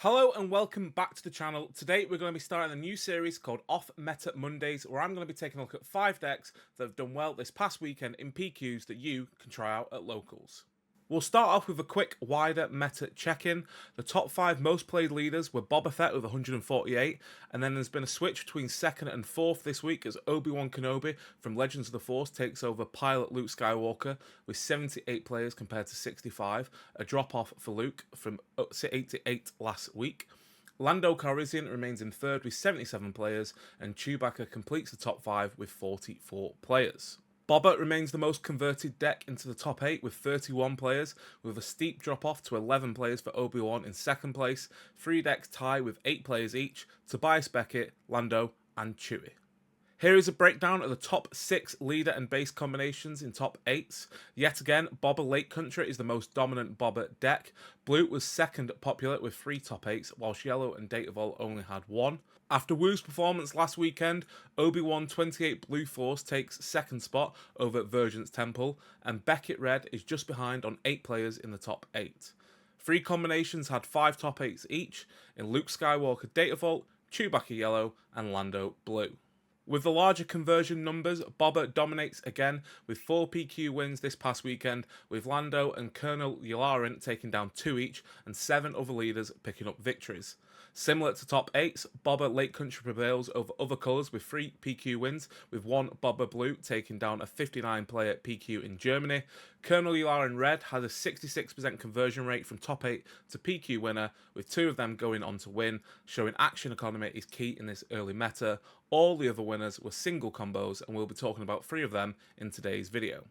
Hello and welcome back to the channel. Today we're going to be starting a new series called Off Meta Mondays, where I'm going to be taking a look at 5 decks that have done well this past weekend in PQs that you can try out at locals. We'll start off with a quick wider meta check-in. The top 5 most played leaders were Boba Fett with 148, and then there's been a switch between 2nd and 4th this week as Obi-Wan Kenobi from Legends of the Force takes over pilot Luke Skywalker with 78 players compared to 65, a drop-off for Luke from 88 last week. Lando Calrissian remains in 3rd with 77 players, and Chewbacca completes the top 5 with 44 players. Boba remains the most converted deck into the top 8 with 31 players, with a steep drop off to 11 players for Obi-Wan in 2nd place. 3 decks tie with 8 players each: Tobias Beckett, Lando, and Chewie. Here is a breakdown of the top 6 leader and base combinations in top 8s. Yet again, Boba Lake Country is the most dominant Boba deck. Blue was 2nd popular with 3 top 8s, whilst Yellow and Date of All only had 1. After Wu's performance last weekend, Obi-Wan 28 Blue Force takes 2nd spot over Vergent's Temple, and Beckett Red is just behind on 8 players in the top 8. 3 combinations had 5 top 8s each, in Luke Skywalker Data Vault, Chewbacca Yellow, and Lando Blue. With the larger conversion numbers, Boba dominates again with 4 PQ wins this past weekend, with Lando and Colonel Yularen taking down 2 each and 7 other leaders picking up victories. Similar to top 8s, Boba Lake Country prevails over other colours with 3 PQ wins, with 1 Boba Blue taking down a 59-player PQ in Germany. Colonel Yularen Red has a 66% conversion rate from top 8 to PQ winner, with 2 of them going on to win, showing action economy is key in this early meta. All the other winners were single combos, and we'll be talking about 3 of them in today's video.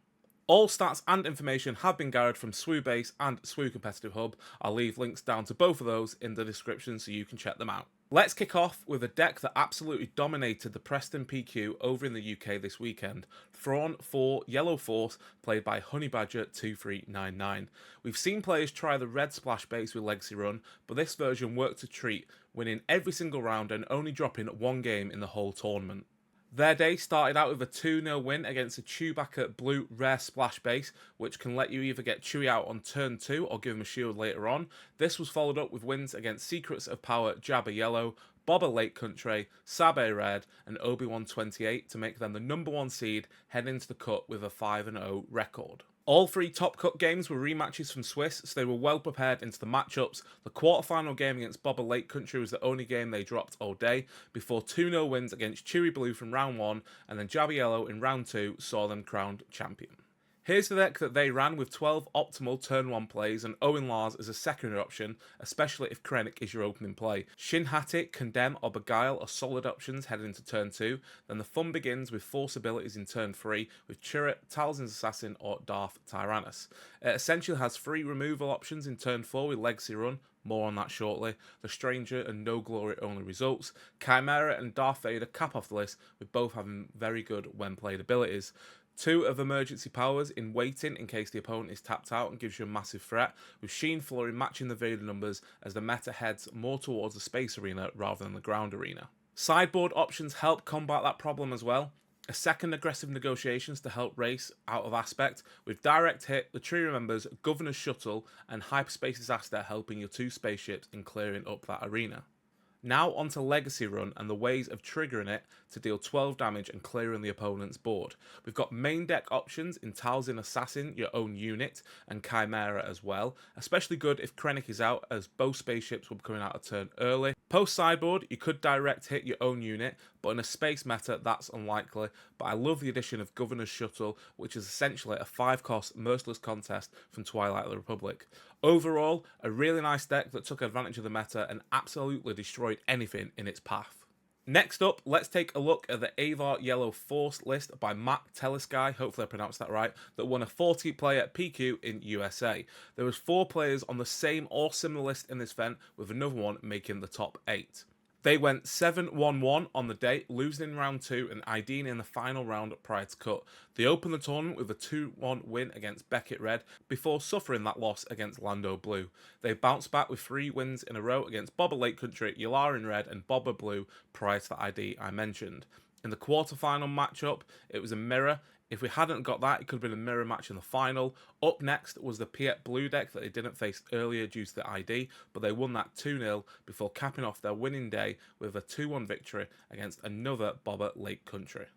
All stats and information have been gathered from SWU Base and SWU Competitive Hub. I'll leave links down to both of those in the description so you can check them out. Let's kick off with a deck that absolutely dominated the Preston PQ over in the UK this weekend. Thrawn 4 Yellow Force, played by Honeybadger 2399. We've seen players try the red splash base with Legacy Run, but this version worked a treat, winning every single round and only dropping 1 game in the whole tournament. Their day started out with a 2-0 win against a Chewbacca Blue Rare Splash base, which can let you either get Chewie out on turn 2 or give him a shield later on. This was followed up with wins against Secrets of Power Jabba Yellow, Boba Lake Country, Sabe Red, and Obi-Wan 28 to make them the number 1 seed heading into the cut with a 5-0 record. All 3 top cut games were rematches from Swiss, so they were well prepared into the matchups. The quarterfinal game against Boba Lake Country was the only game they dropped all day, before 2-0 wins against Chewie Blue from round 1, and then Jabba Yellow in round 2 saw them crowned champion. Here's the deck that they ran with 12 optimal turn 1 plays and Owen Lars as a secondary option, especially if Krennic is your opening play. Shin Hati, Condemn or Beguile are solid options heading into turn 2, then the fun begins with Force abilities in turn 3 with Chirrut, Talzin's Assassin or Darth Tyrannus. It essentially has 3 removal options in turn 4 with Legacy Run, more on that shortly. The Stranger and No Glory only results. Chimera and Darth Vader cap off the list, with both having very good when played abilities. 2 of emergency powers in waiting in case the opponent is tapped out and gives you a massive threat, with Sheen Flurry matching the Vader numbers as the meta heads more towards the space arena rather than the ground arena. Sideboard options help combat that problem as well. A second aggressive negotiations to help race out of aspect, with direct hit, the tree remembers, Governor's Shuttle, and Hyperspace Disaster helping your 2 spaceships in clearing up that arena. Now onto Legacy Run and the ways of triggering it to deal 12 damage and clearing the opponent's board. We've got main deck options in Talzin Assassin, your own unit, and Chimera as well, especially good if Krennic is out as both spaceships will be coming out a turn early. Post sideboard, you could direct hit your own unit, but in a space meta that's unlikely, but I love the addition of Governor's Shuttle, which is essentially a 5-cost merciless contest from Twilight of the Republic. Overall, a really nice deck that took advantage of the meta and absolutely destroyed anything in its path. Next up, let's take a look at the Avar Yellow Force list by Matt Telesky, hopefully I pronounced that right, that won a 40-player PQ in USA. There was 4 players on the same or similar list in this event, with another one making the top 8. They went 7-1-1 on the day, losing in round 2 and IDing in the final round prior to cut. They opened the tournament with a 2-1 win against Beckett Red before suffering that loss against Lando Blue. They bounced back with 3 wins in a row against Boba Lake Country, Yularen Red and Boba Blue prior to the ID I mentioned. In the quarterfinal matchup, it was a mirror If we hadn't got that, it could have been a mirror match in the final. Up next was the Piet Blue deck that they didn't face earlier due to the ID, but they won that 2-0 before capping off their winning day with a 2-1 victory against another Bobber Lake Country.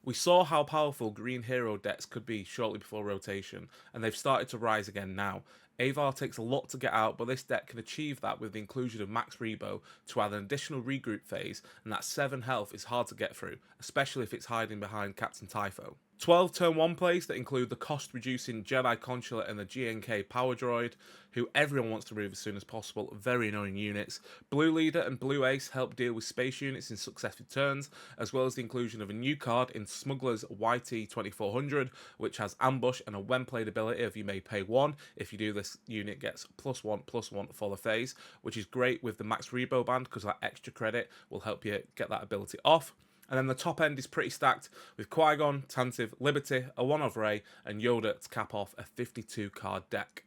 We saw how powerful green hero decks could be shortly before rotation, and they've started to rise again now. Avar takes a lot to get out, but this deck can achieve that with the inclusion of Max Rebo to add an additional regroup phase, and that 7 health is hard to get through, especially if it's hiding behind Captain Typho. 12 turn 1 plays that include the cost reducing Jedi Consulate and the GNK Power Droid, who everyone wants to remove as soon as possible, very annoying units. Blue Leader and Blue Ace help deal with space units in successive turns, as well as the inclusion of a new card in Smuggler's YT2400, which has Ambush and a when played ability of you may pay 1. If you do this, unit gets +1/+1 for the phase, which is great with the Max Rebo band because that extra credit will help you get that ability off. And then the top end is pretty stacked with Qui-Gon, Tantive, Liberty, a 1 of Rey, and Yoda to cap off a 52 card deck.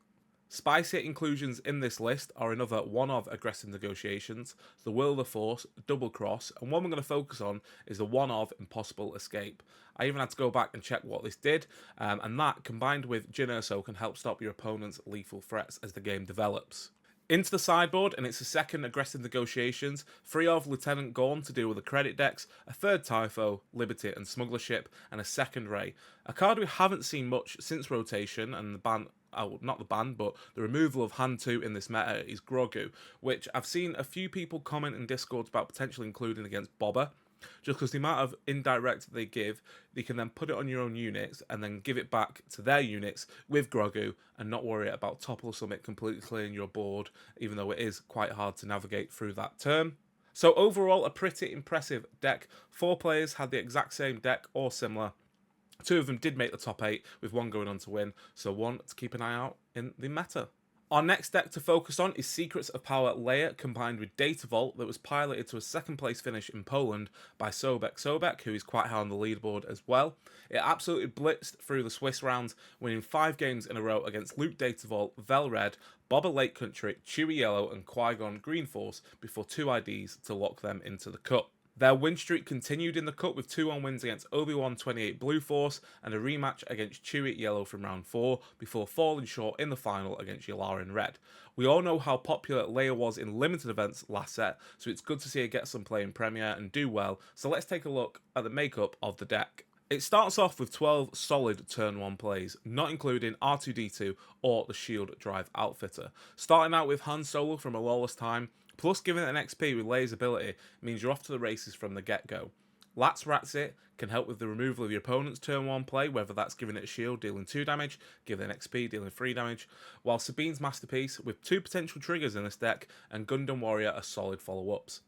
Spicy inclusions in this list are another 1 of Aggressive Negotiations, the Will of the Force, Double Cross, and one we're going to focus on is the 1 of Impossible Escape. I even had to go back and check what this did, and that, combined with Jyn Erso, can help stop your opponent's lethal threats as the game develops. Into the sideboard, and it's a second Aggressive Negotiations, 3 of Lieutenant Gorn to deal with the credit decks, a third Typho, Liberty and Smuggler Ship, and a second Rey. A card we haven't seen much since rotation, and the ban, not the ban, but the removal of hand 2 in this meta is Grogu, which I've seen a few people comment in Discord about potentially including against Bobber. Just because the amount of indirect they give, they can then put it on your own units and then give it back to their units with Grogu and not worry about Topple Summit completely clearing your board, even though it is quite hard to navigate through that term. So overall, a pretty impressive deck. 4 players had the exact same deck or similar. 2 of them did make the top 8, with 1 going on to win, so 1 to keep an eye out in the meta. Our next deck to focus on is Secrets of Power Leia combined with Data Vault that was piloted to a second place finish in Poland by Sobek, who is quite high on the leaderboard as well. It absolutely blitzed through the Swiss rounds, winning 5 games in a row against Luke Data Vault, Vel Red, Bobber Lake Country, Chewie Yellow and Qui-Gon Green Force before 2 IDs to lock them into the cup. Their win streak continued in the cup with 2-1 wins against Obi-Wan 28 Blue Force and a rematch against Chewie Yellow from round 4 before falling short in the final against Yularen Red. We all know how popular Leia was in limited events last set, so it's good to see her get some play in Premier and do well, so let's take a look at the makeup of the deck. It starts off with 12 solid turn 1 plays, not including R2-D2 or the Shield Drive Outfitter. Starting out with Han Solo from A Lawless Time, plus giving it an XP with Leia's ability means you're off to the races from the get-go. Lats Ratsit can help with the removal of your opponent's turn 1 play, whether that's giving it a shield, dealing 2 damage, giving it XP, dealing 3 damage, while Sabine's Masterpiece, with 2 potential triggers in this deck, and Gundam Warrior are solid follow-ups.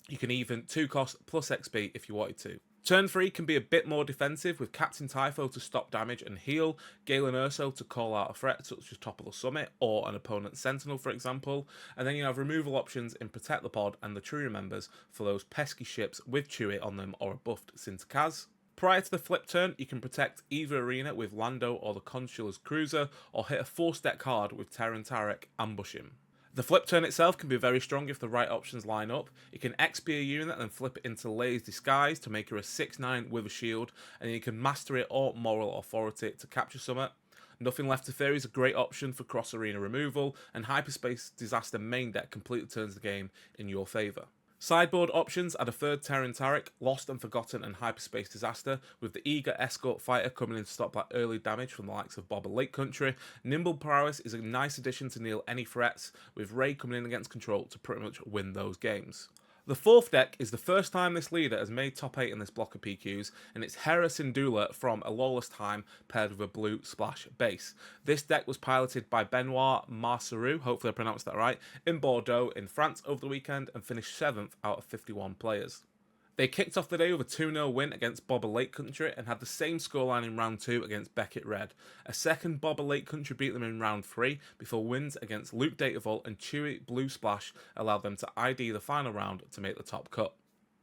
You can even 2 cost plus XP if you wanted to. Turn 3 can be a bit more defensive with Captain Typho to stop damage and heal, Galen Erso to call out a threat such as Top of the Summit or an opponent's Sentinel for example, and then you have removal options in Protect the Pod and the True Remembers for those pesky ships with Chewie on them or a buffed Sinterkaz. Prior to the flip turn, you can protect either arena with Lando or the Consula's Cruiser, or hit a 4-step card with Terran Tarek Ambush him. The flip turn itself can be very strong if the right options line up. You can XP a unit and then flip it into Leia's Disguise to make her a 6/9 with a shield, and then you can Master It or Moral Authority to capture Summit. Nothing Left to Fear is a great option for cross arena removal, and Hyperspace Disaster main deck completely turns the game in your favour. Sideboard options add a third Terran Tarek, Lost and Forgotten and Hyperspace Disaster, with the eager escort fighter coming in to stop that early damage from the likes of Bobber Lake Country. Nimble Prowess is a nice addition to kneel any threats, with Rey coming in against control to pretty much win those games. The 4th deck is the first time this leader has made top 8 in this block of PQs, and it's Hera Syndulla from A Lawless Time paired with a blue splash base. This deck was piloted by Benoit Marceau, hopefully I pronounced that right, in Bordeaux in France over the weekend and finished 7th out of 51 players. They kicked off the day with a 2-0 win against Bobber Lake Country and had the same scoreline in round 2 against Beckett Red. A second Bobber Lake Country beat them in round 3 before wins against Luke Datavolt and Chewie Blue Splash allowed them to ID the final round to make the top cut.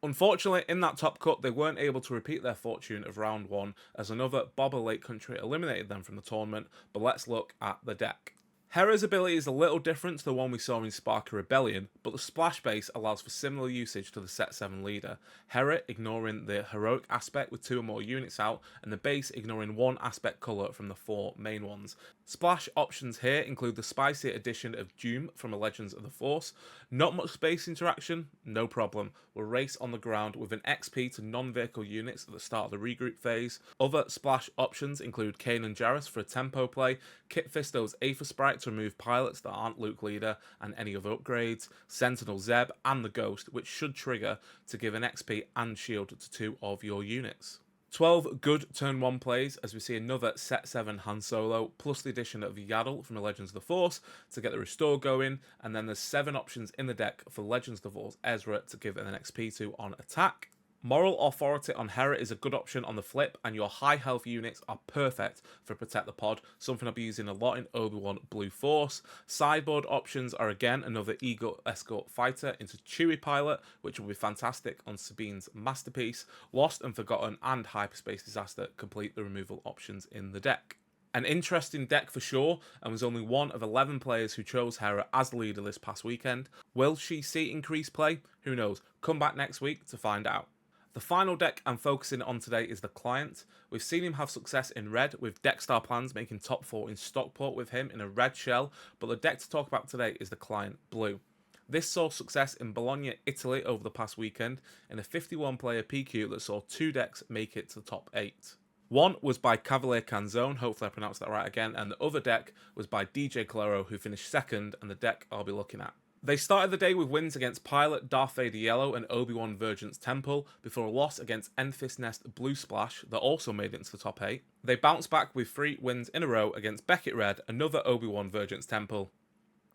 Unfortunately, in that top cut, they weren't able to repeat their fortune of round 1 as another Bobber Lake Country eliminated them from the tournament, but let's look at the deck. Hera's ability is a little different to the one we saw in Spark Rebellion, but the splash base allows for similar usage to the set 7 leader. Hera ignoring the heroic aspect with 2 or more units out, and the base ignoring 1 aspect colour from the 4 main ones. Splash options here include the spicy addition of Doom from Legends of the Force. Not much space interaction, no problem. We'll race on the ground with an XP to non-vehicle units at the start of the regroup phase. Other splash options include Kain and Jarrus for a tempo play, Kit Fisto's Aether Sprite to remove pilots that aren't Luke Leader and any other upgrades, Sentinel Zeb and the Ghost, which should trigger to give an XP and shield to 2 of your units. 12 good turn 1 plays as we see another set 7 Han Solo, plus the addition of Yaddle from the Legends of the Force to get the restore going, and then there's 7 options in the deck for Legends of the Force Ezra to give an XP to on attack. Moral Authority on Hera is a good option on the flip, and your high health units are perfect for Protect the Pod, something I'll be using a lot in Obi-Wan Blue Force. Sideboard options are again another Eagle Escort Fighter into Chewie Pilot, which will be fantastic on Sabine's Masterpiece. Lost and Forgotten and Hyperspace Disaster complete the removal options in the deck. An interesting deck for sure, and was only one of 11 players who chose Hera as the leader this past weekend. Will she see increased play? Who knows? Come back next week to find out. The final deck I'm focusing on today is the Client. We've seen him have success in red, with Deckstar plans making top 4 in Stockport with him in a red shell, but the deck to talk about today is the Client Blue. This saw success in Bologna, Italy over the past weekend in a 51-player PQ that saw 2 decks make it to the top 8. One was by Cavalier Canzone, hopefully I pronounced that right again, and the other deck was by DJ Calero, who finished second, and the deck I'll be looking at. They started the day with wins against Pilot, Darth Vader Yellow and Obi-Wan Virgint's Temple, before a loss against Enfys Nest Blue Splash that also made it into the top 8. They bounced back with 3 wins in a row against Beckett Red, another Obi-Wan Virgint's Temple,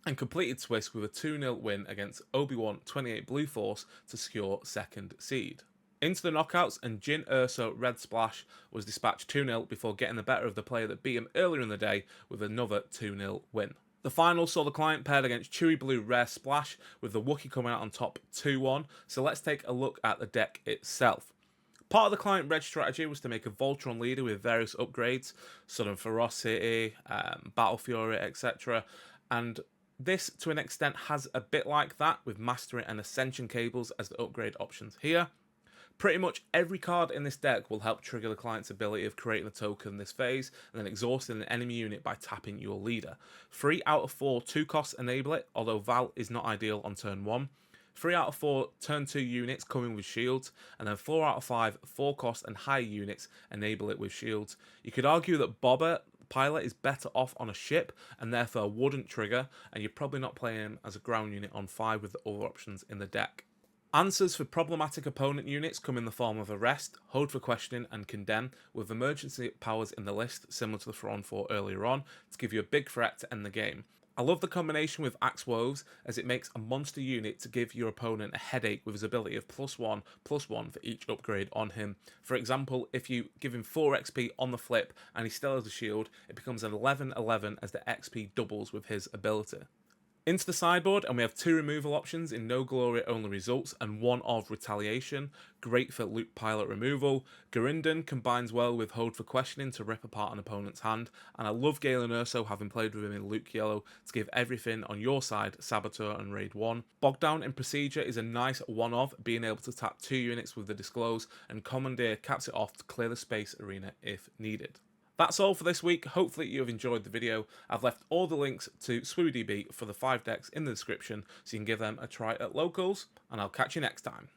and completed Swiss with a 2-0 win against Obi-Wan 28 Blue Force to secure second seed. Into the knockouts, and Jin Urso Red Splash was dispatched 2-0 before getting the better of the player that beat him earlier in the day with another 2-0 win. The final saw the Client paired against Chewie Blue Rare Splash, with the Wookiee coming out on top 2-1, so let's take a look at the deck itself. Part of the Client Red strategy was to make a Voltron leader with various upgrades, Sudden Ferocity, Battle Fury, etc. And this, to an extent, has a bit like that, with Mastery and Ascension cables as the upgrade options here. Pretty much every card in this deck will help trigger the Client's ability of creating a token in this phase and then exhausting an enemy unit by tapping your leader. 3 out of 4 2 costs enable it, although Val is not ideal on turn 1. 3 out of 4 turn 2 units coming with shields, and then 4 out of 5 4 cost and higher units enable it with shields. You could argue that Boba Pilot is better off on a ship and therefore wouldn't trigger, and you're probably not playing him as a ground unit on 5 with the other options in the deck. Answers for problematic opponent units come in the form of Arrest, Hold for Questioning and Condemn, with emergency powers in the list similar to the Thrawn 4 earlier on, to give you a big threat to end the game. I love the combination with Axe Woves, as it makes a monster unit to give your opponent a headache with his ability of +1/+1 for each upgrade on him. For example, if you give him 4 XP on the flip and he still has a shield, it becomes an 11/11 as the XP doubles with his ability. Into the sideboard, and we have 2 removal options in No Glory Only Results and 1 of Retaliation. Great for Luke Pilot removal. Gurinden combines well with Hold for Questioning to rip apart an opponent's hand, and I love Galen Urso, having played with him in Luke Yellow, to give everything on your side Saboteur and Raid 1. Bogdown in Procedure is a nice one-off, being able to tap 2 units with the Disclose, and Commandeer caps it off to clear the space arena if needed. That's all for this week. Hopefully you've enjoyed the video. I've left all the links to SwooDB for the 5 decks in the description, so you can give them a try at locals, and I'll catch you next time.